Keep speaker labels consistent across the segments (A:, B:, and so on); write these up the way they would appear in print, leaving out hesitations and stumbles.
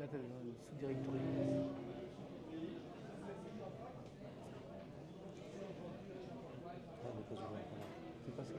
A: Sous-directeur. C'est pas ça.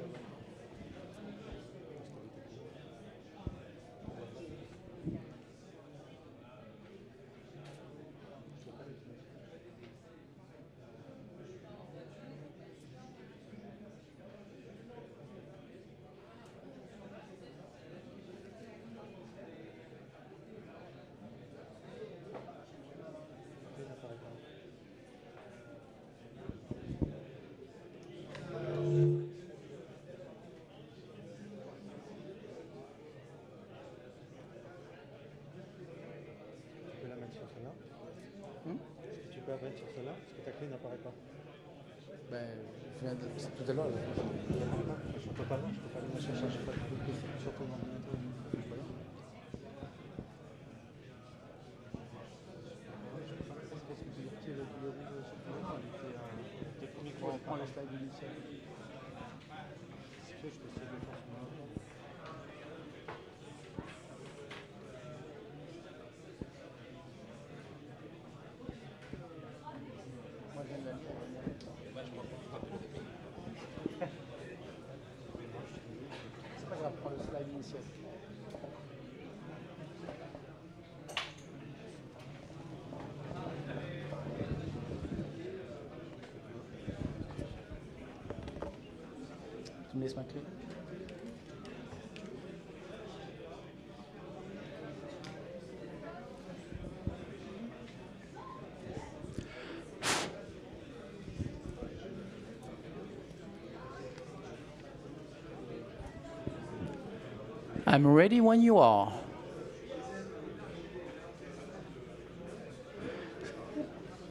A: Tu peux la mettre sur celle-là parce que ta clé n'apparaît pas. Ben, je viens de... tout à l'heure. Je peux pas la chercher. Je peux pas sur ton ordinateur. Je peux pas là. Parce que tu retires le rouge sur ton écran. On prend la slide initiale. Si tu veux, je peux essayer de le faire sur mon ordinateur. C'est pas grave, prends le slide initial. Tu me laisses ma clé? I'm ready when you are.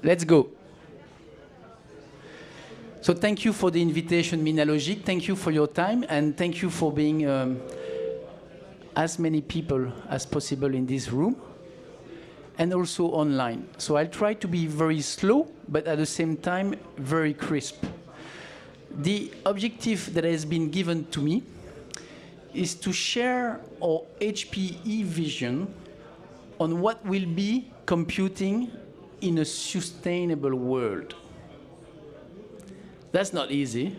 A: Let's go. So thank you for the invitation, Minalogic. Thank you for your time, and thank you for being as many people as possible in this room, and also online. So I'll try to be very slow, but at the same time, very crisp. The objective that has been given to me is to share our HPE vision on what will be computing in a sustainable world. That's not easy.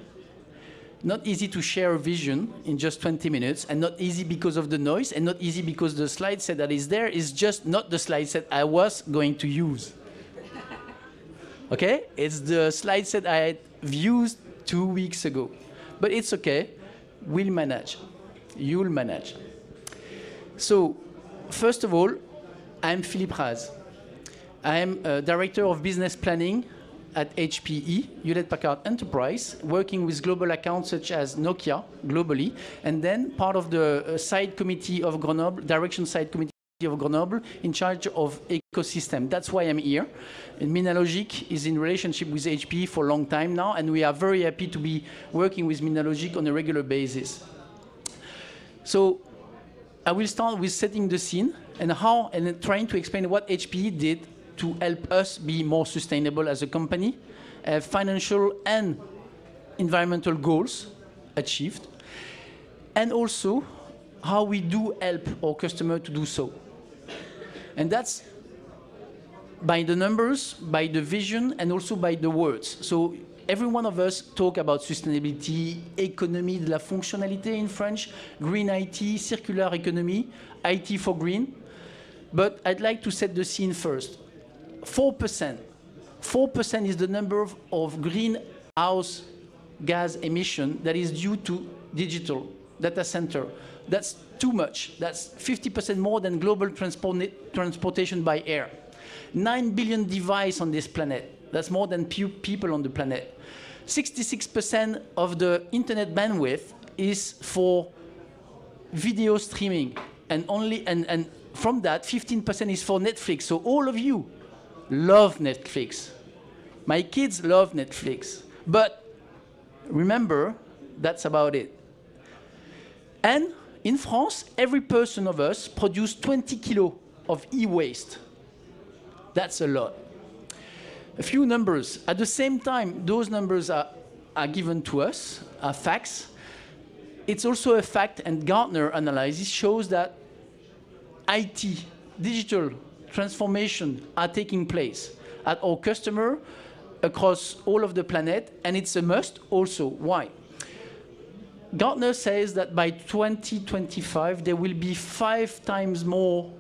A: Not easy to share a vision in just 20 minutes, and not easy because of the noise, and not easy because the slide set that is there is just not the slide set I was going to use. Okay? It's the slide set I had used 2 weeks ago. But it's okay. We'll manage. You'll manage. So, first of all, I'm Philippe RASE. I am a Director of Business Planning at HPE, HEWLETT-PACKARD Enterprise, working with global accounts such as Nokia globally, and then part of the side committee of Grenoble, direction side committee of Grenoble, in charge of ecosystem. That's why I'm here. And Minalogic is in relationship with HPE for a long time now, and we are very happy to be working with Minalogic on a regular basis. So I will start with setting the scene and trying to explain what HPE did to help us be more sustainable as a company, financial and environmental goals achieved, and also how we do help our customer to do so. And that's by the numbers, by the vision, and also by the words. So every one of us talk about sustainability, économie de la fonctionnalité in French, green IT, circular economy, IT for green. But I'd like to set the scene first. 4%. 4% is the number of greenhouse gas emission that is due to digital data center. That's too much. That's 50% more than global transportation by air. 9 billion devices on this planet. That's more than people on the planet. 66% of the internet bandwidth is for video streaming, and from that, 15% is for Netflix. So all of you love Netflix. My kids love Netflix. But remember, that's about it. And in France, every person of us produces 20 kilos of e-waste. That's a lot. A few numbers. At the same time, those numbers are given to us, are facts. It's also a fact, and Gartner analysis shows that IT, digital transformation are taking place at our customer across all of the planet, and it's a must also. Why? Gartner says that by 2025, there will be 5 times more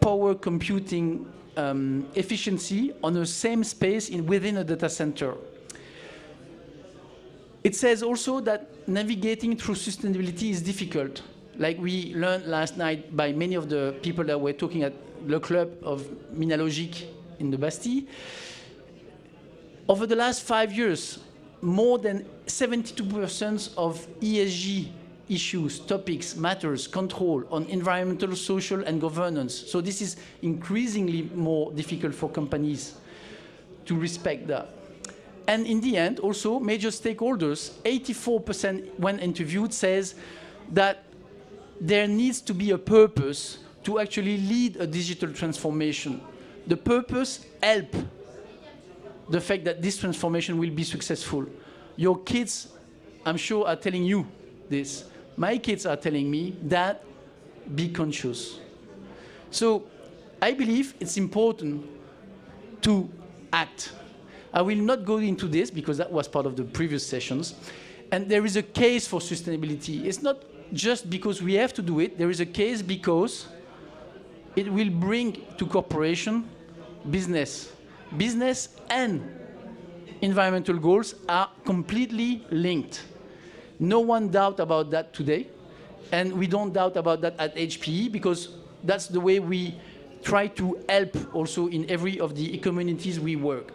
A: power computing efficiency on the same space within a data center. It says also that navigating through sustainability is difficult. Like we learned last night by many of the people that were talking at Le Club of Minalogic in the Bastille. Over the last 5 years, more than 72% of ESG issues, topics, matters, control on environmental, social, and governance. So this is increasingly more difficult for companies to respect that. And in the end, also, major stakeholders, 84% when interviewed, says that there needs to be a purpose to actually lead a digital transformation. The purpose help the fact that this transformation will be successful. Your kids, I'm sure, are telling you this. My kids are telling me that be conscious. So I believe it's important to act. I will not go into this because that was part of the previous sessions. And there is a case for sustainability. It's not just because we have to do it. There is a case because it will bring to corporation business. Business and environmental goals are completely linked. No one doubt about that today. And we don't doubt about that at HPE because that's the way we try to help also in every of the communities we work.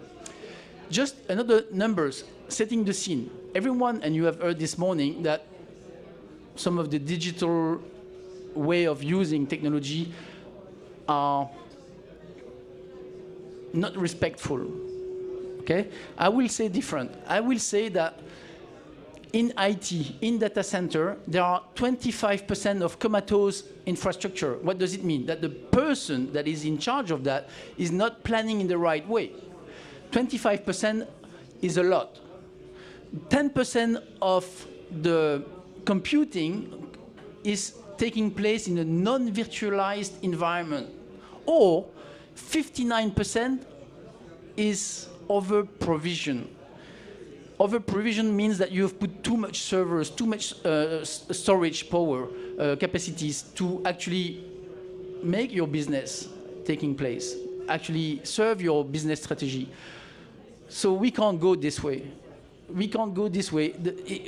A: Just another numbers, setting the scene. Everyone, and you have heard this morning, that some of the digital way of using technology are not respectful, okay? I will say different. I will say that in IT, in data center, there are 25% of comatose infrastructure. What does it mean? That the person that is in charge of that is not planning in the right way. 25% is a lot. 10% of the computing is taking place in a non-virtualized environment. Or 59% is over-provision. Over-provision means that you have put too much servers, too much storage power, capacities to actually make your business taking place, actually serve your business strategy. So we can't go this way. We can't go this way.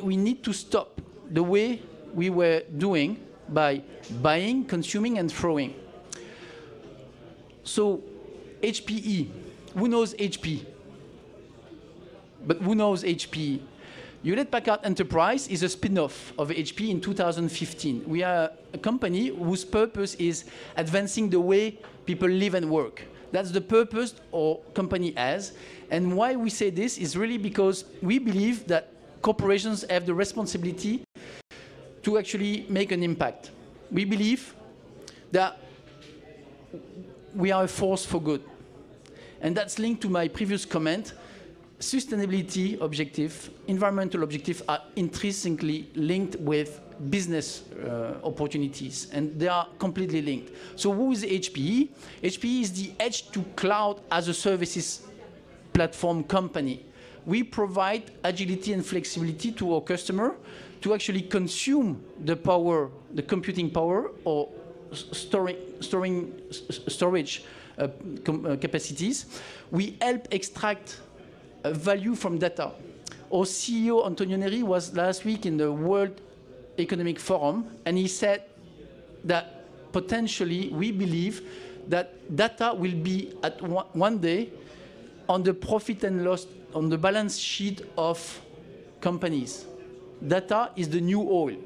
A: We need to stop the way we were doing by buying, consuming, and throwing. So HPE, who knows HP? But who knows HPE? HEWLETT-PACKARD Enterprise is a spin-off of HP in 2015. We are a company whose purpose is advancing the way people live and work. That's the purpose our company has. And why we say this is really because we believe that corporations have the responsibility to actually make an impact. We believe that we are a force for good. And that's linked to my previous comment. Sustainability objective, environmental objectives are intrinsically linked with business opportunities, and they are completely linked. So who is HPE? HPE is the edge to cloud as a services platform company. We provide agility and flexibility to our customer to actually consume the power, the computing power, or storage capacities. We help extract value from data. Our CEO, Antonio Neri, was last week in the World Economic Forum, and he said that potentially we believe that data will be at one day on the profit and loss, on the balance sheet of companies. Data is the new oil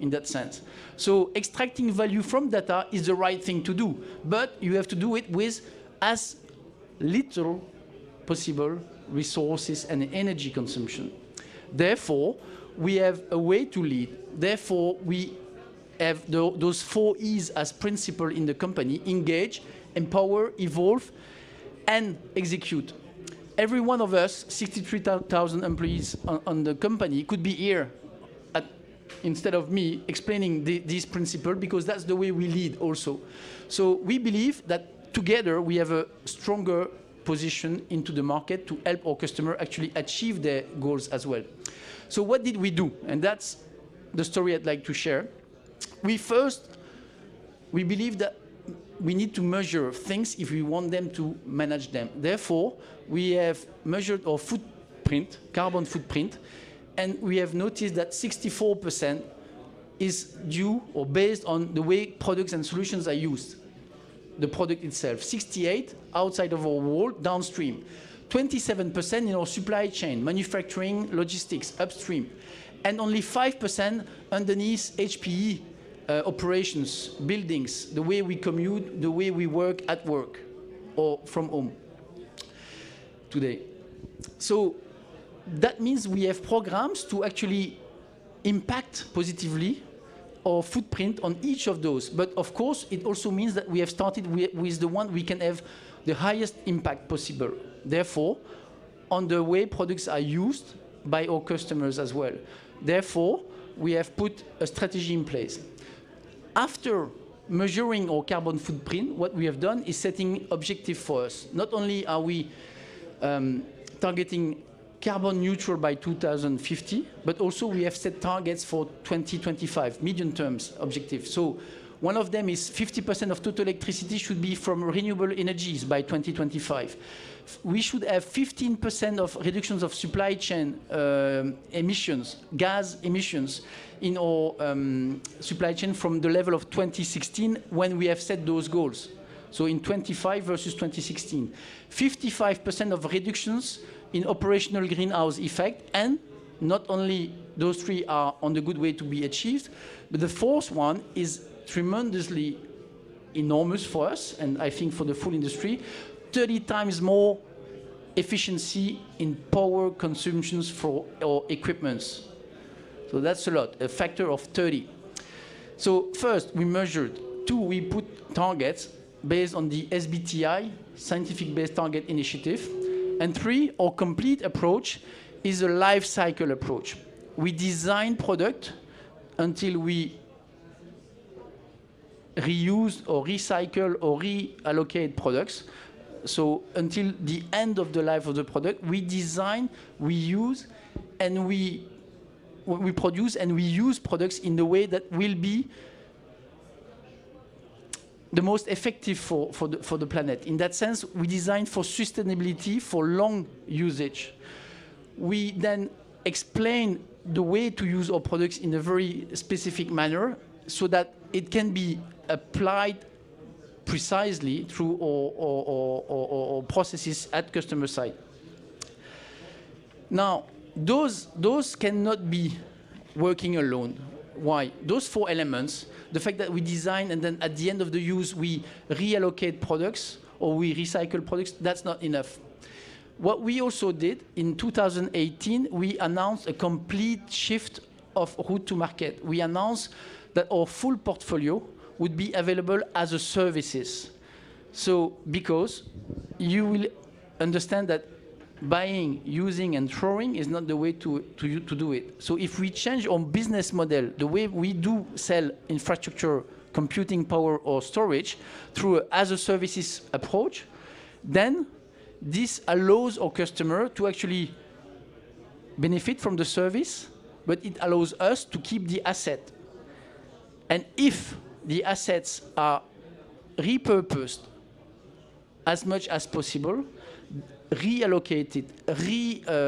A: in that sense. So extracting value from data is the right thing to do, but you have to do it with as little possible resources and energy consumption. Therefore, we have a way to lead. Therefore, we have those 4 E's as principle in the company: engage, empower, evolve, and execute. Every one of us, 63,000 employees on the company, could be here instead of me explaining these principles, because that's the way we lead also. So we believe that together, we have a stronger position into the market to help our customer actually achieve their goals as well. So what did we do? And that's the story I'd like to share. We believe that we need to measure things if we want them to manage them. Therefore, we have measured our footprint, carbon footprint, and we have noticed that 64% is due or based on the way products and solutions are used. The product itself. 68% outside of our wall, downstream. 27% in our supply chain, manufacturing, logistics, upstream. And only 5% underneath HPE operations, buildings, the way we commute, the way we work at work or from home today. So that means we have programs to actually impact positively our footprint on each of those. But of course, it also means that we have started with the one we can have the highest impact possible. Therefore, on the way products are used by our customers as well. Therefore, we have put a strategy in place. After measuring our carbon footprint, what we have done is setting objectives for us. Not only are we targeting carbon neutral by 2050, but also we have set targets for 2025, medium terms objectives. So one of them is 50% of total electricity should be from renewable energies by 2025. We should have 15% of reductions of supply chain emissions, gas emissions in our supply chain from the level of 2016 when we have set those goals. So in 25 versus 2016. 55% of reductions in operational greenhouse effect, and not only those three are on the good way to be achieved, but the fourth one is tremendously enormous for us, and I think for the full industry, 30 times more efficiency in power consumptions for our equipments. So that's a lot, a factor of 30. So first, we measured. 2, we put targets based on the SBTi, Scientific Based Target Initiative. And 3, our complete approach is a life cycle approach. We design product until we reuse or recycle or reallocate products. So until the end of the life of the product, we design, we use, and we produce and we use products in the way that will be the most effective for the planet. In that sense, we design for sustainability, for long usage. We then explain the way to use our products in a very specific manner so that it can be applied precisely through our processes at customer side. Now, those cannot be working alone. Why? Those 4 elements, the fact that we design and then at the end of the use we reallocate products or we recycle products, that's not enough. What we also did in 2018, we announced a complete shift of route to market. We announced that our full portfolio would be available as a services. So because you will understand that buying, using, and throwing is not the way to do it. So if we change our business model, the way we do sell infrastructure, computing power, or storage through an as-a-services approach, then this allows our customer to actually benefit from the service, but it allows us to keep the asset. And if the assets are repurposed as much as possible, reallocated,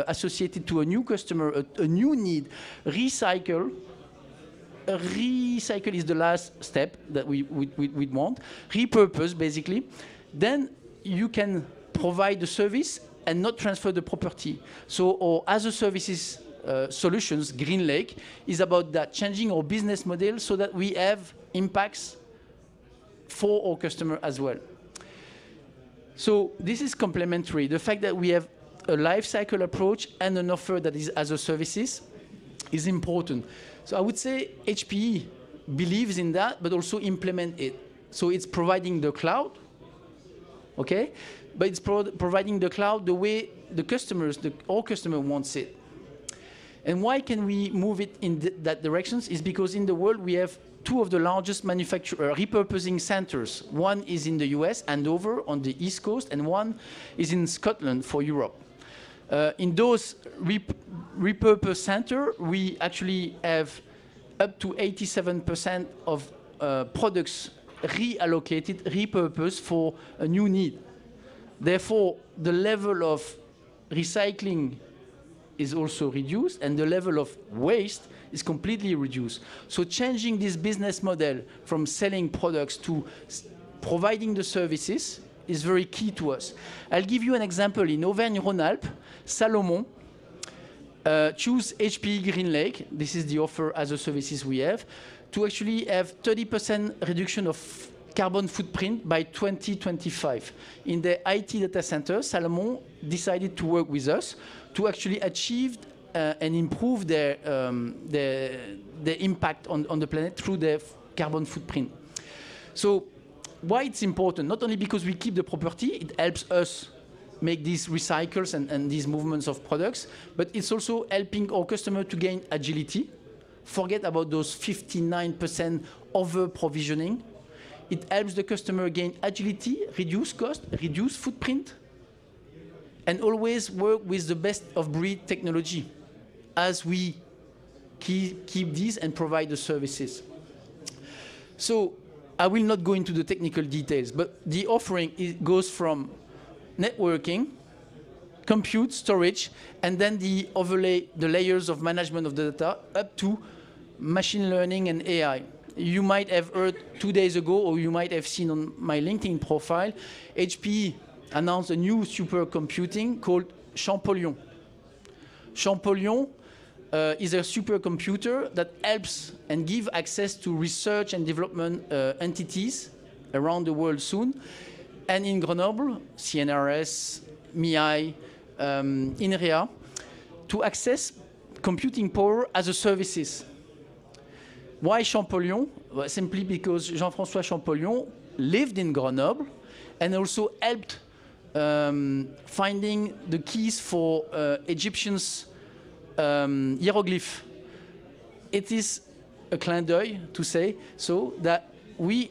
A: associated to a new customer, a new need, recycle. Recycle is the last step that we want. Repurpose, basically. Then you can provide the service and not transfer the property. So our as-a-services solutions, Green Lake, is about that, changing our business model so that we have impacts for our customer as well. So this is complementary. The fact that we have a life cycle approach and an offer that is as a services is important. So I would say HPE believes in that, but also implement it. So it's providing the cloud, okay? But it's providing the cloud the way the customers, our customer wants it. And why can we move it in that direction? Is because in the world we have two of the largest repurposing centers. One is in the US, Andover, on the East Coast, and one is in Scotland for Europe. In those repurpose centers, we actually have up to 87% of products reallocated, repurposed for a new need. Therefore, the level of recycling is also reduced, and the level of waste is completely reduced. So changing this business model from selling products to providing the services is very key to us. I'll give you an example. In Auvergne-Rhône-Alpes, Salomon choose HPE GreenLake, this is the offer as a services we have, to actually have 30% reduction of carbon footprint by 2025. In the IT data center, Salomon decided to work with us to actually achieve and improve their impact on the planet through their carbon footprint. So why it's important? Not only because we keep the property, it helps us make these recycles and these movements of products, but it's also helping our customer to gain agility. Forget about those 59% over-provisioning. It helps the customer gain agility, reduce cost, reduce footprint, and always work with the best of breed technology as we keep these and provide the services. So I will not go into the technical details, but the offering goes from networking, compute, storage, and then the overlay, the layers of management of the data, up to machine learning and AI. You might have heard 2 days ago, or you might have seen on my LinkedIn profile, HPE announced a new supercomputing called Champollion. Champollion is a supercomputer that helps and gives access to research and development entities around the world soon. And in Grenoble, CNRS, MII, INREA, to access computing power as a services. Why Champollion? Well, simply because Jean-François Champollion lived in Grenoble and also helped finding the keys for Egyptians' hieroglyph. It is a clin d'œil to say so that we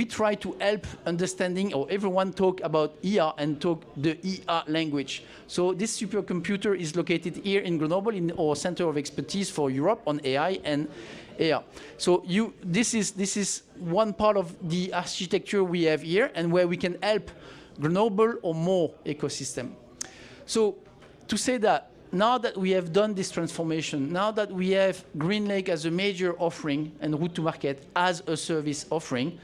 A: try to help understanding, or everyone talk about ER and talk the ER language. So this supercomputer is located here in Grenoble in our center of expertise for Europe on AI and AR. So this is one part of the architecture we have here, and where we can help Grenoble or more ecosystem. So to say that now that we have done this transformation, now that we have GreenLake as a major offering and route to market as a service offering,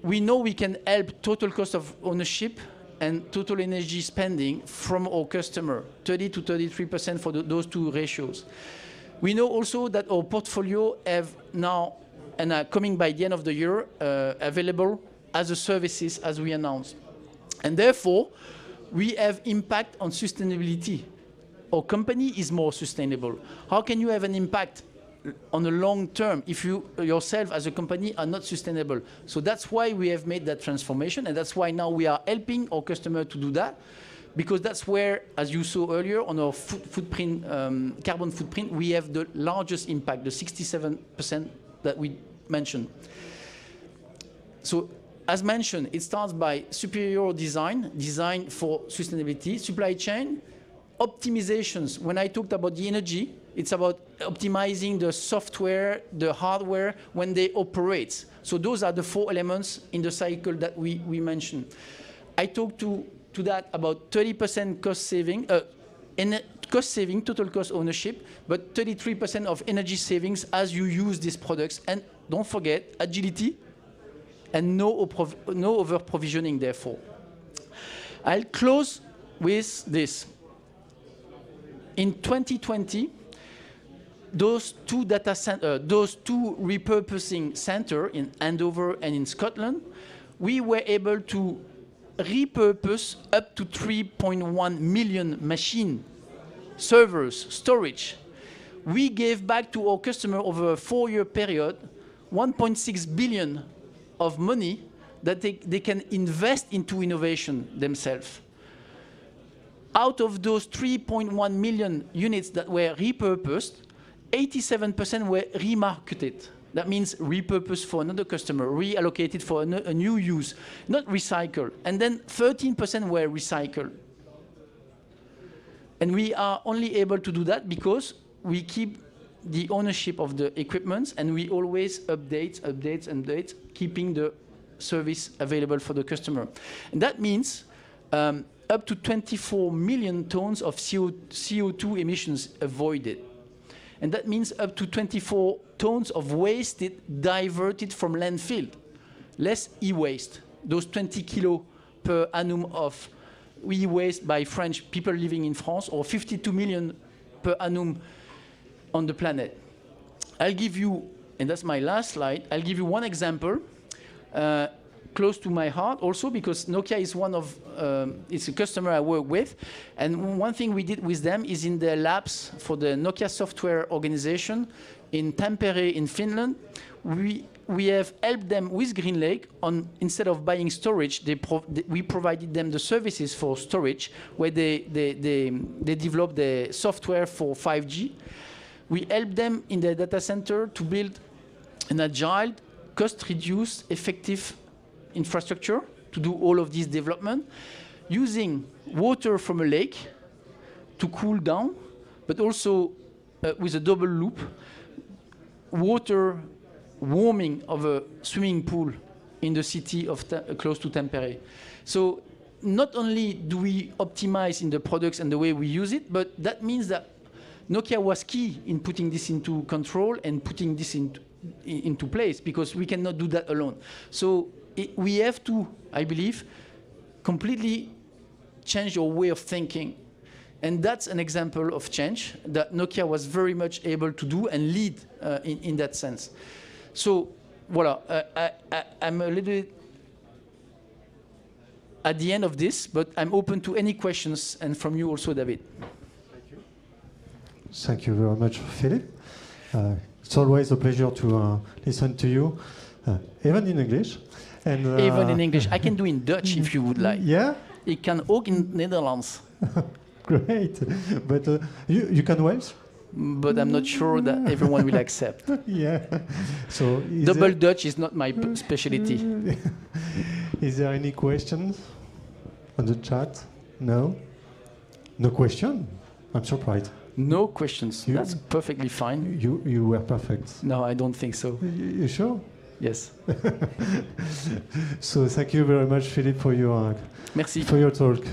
A: we know we can help total cost of ownership and total energy spending from our customer, 30 to 33% for those two ratios. We know also that our portfolio have now, and are coming by the end of the year, available as a services as we announced. And therefore, we have impact on sustainability. Our company is more sustainable. How can you have an impact on the long term if you yourself as a company are not sustainable? So that's why we have made that transformation, and that's why now we are helping our customer to do that, because that's where, as you saw earlier, on our footprint, carbon footprint, we have the largest impact, the 67% that we mentioned. So, as mentioned, it starts by superior design for sustainability, supply chain, optimizations. When I talked about the energy, it's about optimizing the software, the hardware, when they operate. So those are the 4 elements in the cycle that we mentioned. I talked to that about 30% cost saving, total cost ownership, but 33% of energy savings as you use these products. And don't forget, agility and no over-provisioning, therefore. I'll close with this. In 2020, those two repurposing centers in Andover and in Scotland, we were able to repurpose up to 3.1 million machines, servers, storage. We gave back to our customer over a 4-year period 1.6 billion of money that they can invest into innovation themselves. Out of those 3.1 million units that were repurposed, 87% were remarketed. That means repurpose for another customer, reallocated for a new use, not recycle. And then 13% were recycled. And we are only able to do that because we keep the ownership of the equipment and we always update, keeping the service available for the customer. And that means up to 24 million tons of CO2 emissions avoided. And that means up to 24 tons of waste diverted from landfill. Less e-waste. Those 20 kilo per annum of e-waste by French people living in France, or 52 million per annum on the planet. I'll give you, and that's my last slide, I'll give you one example close to my heart also, because Nokia is one of, it's a customer I work with. And one thing we did with them is in their labs for the Nokia software organization in Tampere in Finland, we have helped them with GreenLake on, instead of buying storage, we provided them the services for storage, where they developed the software for 5G. We helped them in their data center to build an agile, cost-reduced, effective infrastructure to do all of this development, using water from a lake to cool down, but also with a double loop, water warming of a swimming pool in the city of close to Tampere. So not only do we optimize in the products and the way we use it, but that means that Nokia was key in putting this into control and putting this into place, because we cannot do that alone. So we have to, I believe, completely change our way of thinking. And that's an example of change that Nokia was very much able to do and lead in that sense. So, voila, I'm a little bit at the end of this, but I'm open to any questions, and from you also, David.
B: Thank you. Thank you very much, Philippe. It's always a pleasure to listen to you, even in English. And,
A: even in English. I can do in Dutch if you would like.
B: Yeah?
A: Ik kan ook in het Nederlands.
B: Great. But you can Welsh?
A: But I'm not sure that everyone will accept.
B: Yeah. So
A: Double Dutch is not my specialty.
B: Is there any questions on the chat? No? No question? I'm surprised.
A: No questions. That's perfectly fine.
B: You were perfect.
A: No, I don't think so.
B: You sure?
A: Yes.
B: So thank you very much, Philippe, for your
A: Merci.
B: For your talk.